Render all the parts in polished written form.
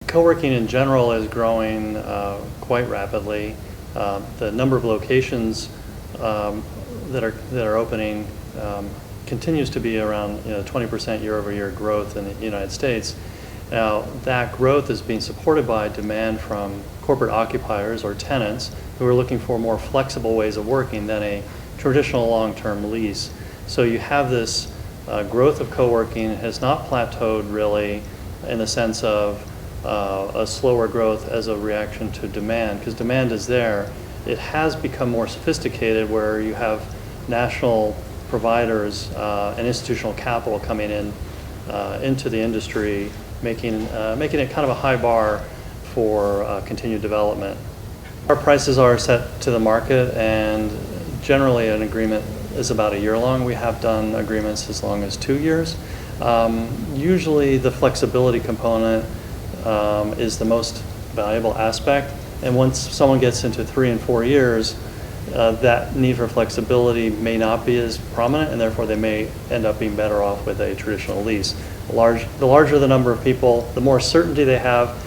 coworking in general is growing quite rapidly. The number of locations that are opening continues to be around 20% year-over-year growth in the United States. Now, that growth is being supported by demand from corporate occupiers or tenants who are looking for more flexible ways of working than a traditional long-term lease. So you have this growth of co-working has not plateaued really in the sense of a slower growth as a reaction to demand, because demand is there. It has become more sophisticated where you have national providers and institutional capital coming in into the industry, making it kind of a high bar for continued development. Our prices are set to the market, and generally an agreement is about a year long. We have done agreements as long as 2 years. Usually the flexibility component is the most valuable aspect, and once someone gets into 3 and 4 years, that need for flexibility may not be as prominent, and therefore they may end up being better off with a traditional lease. The larger the number of people, the more certainty they have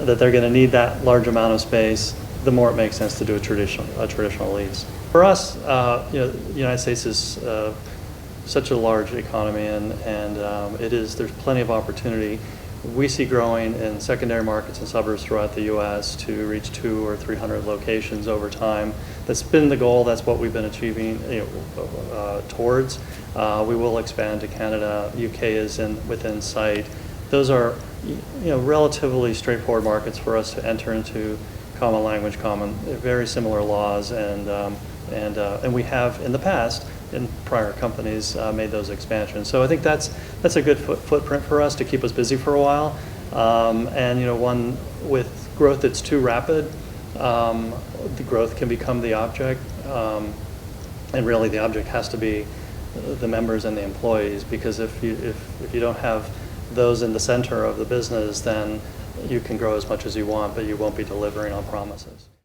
that they're going to need that large amount of space, the more it makes sense to do a traditional lease. For us, the United States is such a large economy, and there's plenty of opportunity. We see growing in secondary markets and suburbs throughout the U.S. to reach 200 or 300 locations over time. That's been the goal. That's what we've been achieving towards. We will expand to Canada. UK is within sight. Those are relatively straightforward markets for us to enter into. Common language, very similar laws, and we have in the past, in prior companies, made those expansions. So I think that's a good footprint for us to keep us busy for a while. And one with growth that's too rapid, the growth can become the object, and really the object has to be the members and the employees, because if you don't have those in the center of the business, then you can grow as much as you want, but you won't be delivering on promises.